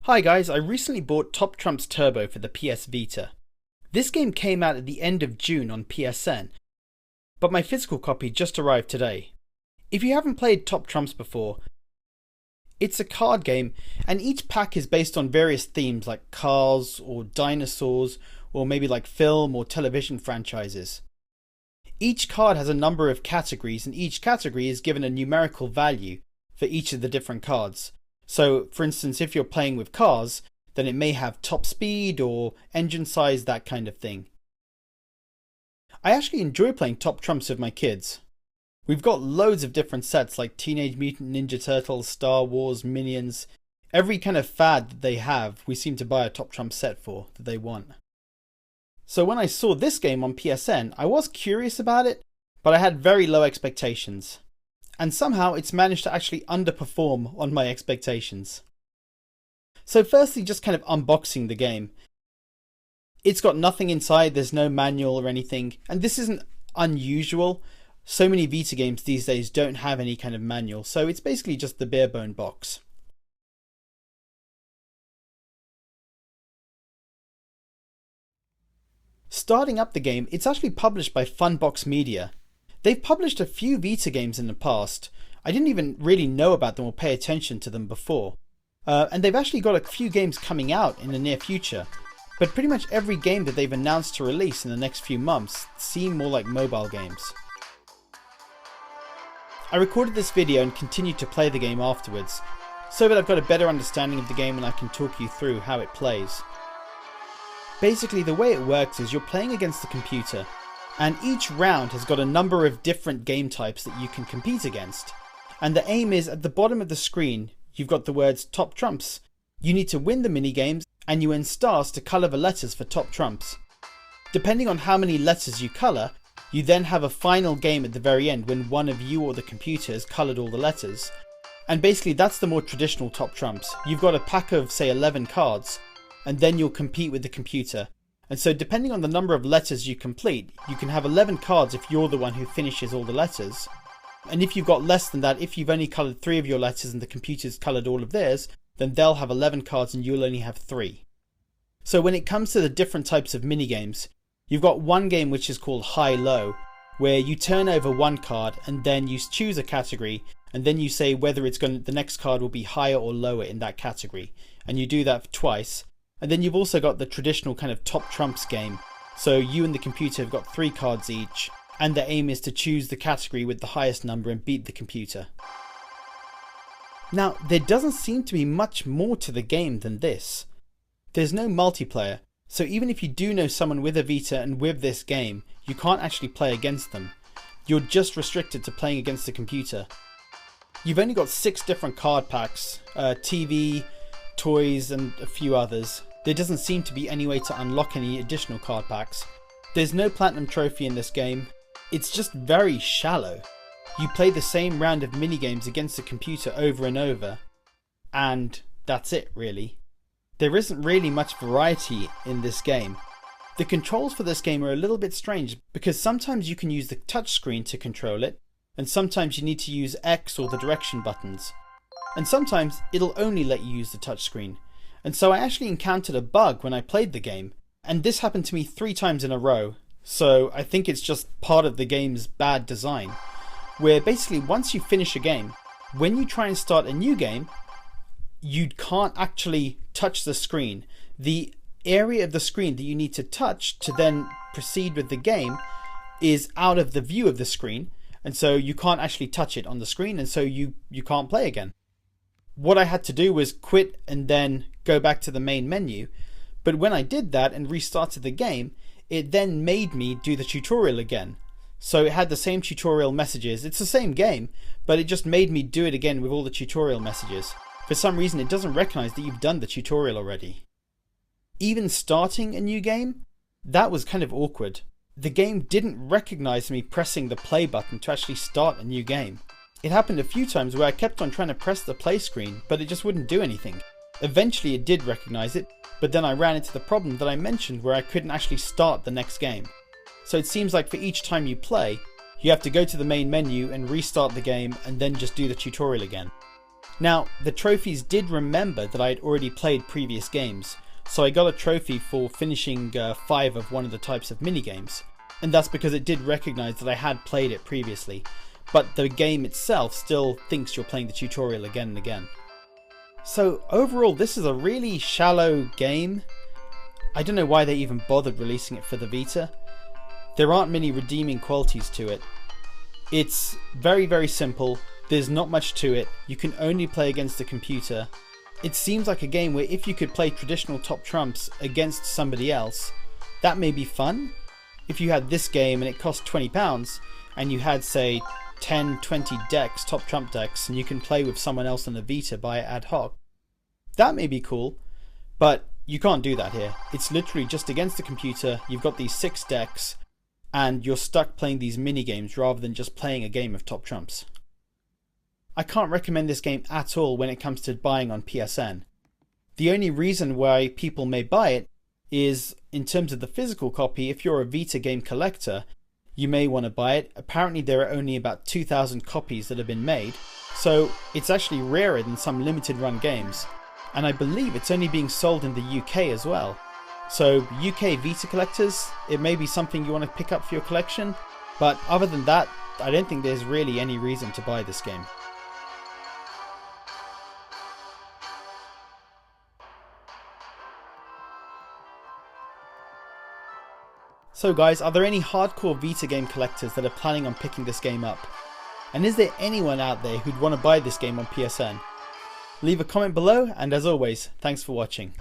Hi guys, I recently bought Top Trumps Turbo for the PS Vita. This game came out at the end of June on PSN, but my physical copy just arrived today. If you haven't played Top Trumps before, it's a card game and each pack is based on various themes like cars or dinosaurs or maybe like film or television franchises. Each card has a number of categories and each category is given a numerical value for each of the different cards. So, for instance, if you're playing with cars, then it may have top speed or engine size, that kind of thing. I actually enjoy playing Top Trumps with my kids. We've got loads of different sets like Teenage Mutant Ninja Turtles, Star Wars, Minions. Every kind of fad that they have, we seem to buy a Top Trump set for that they want. So when I saw this game on PSN, I was curious about it, but I had very low expectations. And somehow it's managed to actually underperform on my expectations. So firstly, just kind of unboxing the game. It's got nothing inside, there's no manual or anything, and this isn't unusual. So many Vita games these days don't have any kind of manual, so it's basically just the bare bone box. Starting up the game, it's actually published by Funbox Media. They've published a few Vita games in the past. I didn't even really know about them or pay attention to them before. And they've actually got a few games coming out in the near future. But pretty much every game that they've announced to release in the next few months seem more like mobile games. I recorded this video and continued to play the game afterwards, so that I've got a better understanding of the game and I can talk you through how it plays. Basically, the way it works is you're playing against the computer, and each round has got a number of different game types that you can compete against. And the aim is, at the bottom of the screen, you've got the words Top Trumps. You need to win the minigames and you earn stars to colour the letters for Top Trumps. Depending on how many letters you colour, you then have a final game at the very end when one of you or the computer has coloured all the letters. And basically that's the more traditional Top Trumps. You've got a pack of say 11 cards, and then you'll compete with the computer. And so depending on the number of letters you complete, you can have 11 cards if you're the one who finishes all the letters. And if you've got less than that, if you've only coloured 3 of your letters and the computer's coloured all of theirs, then they'll have 11 cards and you'll only have 3. So when it comes to the different types of minigames, you've got one game which is called High-Low, where you turn over one card and then you choose a category and then you say whether the next card will be higher or lower in that category. And you do that twice. And then you've also got the traditional kind of Top Trumps game. So you and the computer have got 3 cards each, and the aim is to choose the category with the highest number and beat the computer. Now, there doesn't seem to be much more to the game than this. There's no multiplayer, so even if you do know someone with a Vita and with this game, you can't actually play against them. You're just restricted to playing against the computer. You've only got 6 different card packs, TV, toys and a few others. There doesn't seem to be any way to unlock any additional card packs. There's no platinum trophy in this game. It's just very shallow. You play the same round of minigames against the computer over and over, and that's it really. There isn't really much variety in this game. The controls for this game are a little bit strange because sometimes you can use the touchscreen to control it, and sometimes you need to use X or the direction buttons. And sometimes it'll only let you use the touchscreen. And so I actually encountered a bug when I played the game, and this happened to me 3 times in a row, so I think it's just part of the game's bad design, where basically once you finish a game, when you try and start a new game, you can't actually touch the screen. The area of the screen that you need to touch to then proceed with the game is out of the view of the screen, and so you can't actually touch it on the screen, and so you can't play again. What I had to do was quit and then go back to the main menu, but when I did that and restarted the game, it then made me do the tutorial again. So it had the same tutorial messages. It's the same game, but it just made me do it again with all the tutorial messages. For some reason it doesn't recognize that you've done the tutorial already. Even starting a new game, that was kind of awkward. The game didn't recognize me pressing the play button to actually start a new game. It happened a few times where I kept on trying to press the play screen, but it just wouldn't do anything. Eventually it did recognize it, but then I ran into the problem that I mentioned where I couldn't actually start the next game. So it seems like for each time you play, you have to go to the main menu and restart the game and then just do the tutorial again. Now, the trophies did remember that I had already played previous games, so I got a trophy for finishing 5 of one of the types of minigames, and that's because it did recognise that I had played it previously, but the game itself still thinks you're playing the tutorial again and again. So overall, this is a really shallow game. I don't know why they even bothered releasing it for the Vita. There aren't many redeeming qualities to it. It's very simple, there's not much to it, you can only play against the computer. It seems like a game where if you could play traditional top trumps against somebody else, that may be fun. If you had this game and it cost £20 and you had say 10-20 decks, top trump decks, and you can play with someone else on the Vita by ad hoc, that may be cool, but you can't do that here. It's literally just against the computer, you've got these 6 decks, and you're stuck playing these mini-games rather than just playing a game of top trumps. I can't recommend this game at all when it comes to buying on PSN. The only reason why people may buy it is in terms of the physical copy. If you're a Vita game collector, you may want to buy it. Apparently there are only about 2,000 copies that have been made, so it's actually rarer than some limited run games. And I believe it's only being sold in the UK as well. So UK Vita collectors, it may be something you want to pick up for your collection, but other than that, I don't think there's really any reason to buy this game. So guys, are there any hardcore Vita game collectors that are planning on picking this game up? And is there anyone out there who'd want to buy this game on PSN? Leave a comment below, and as always, thanks for watching.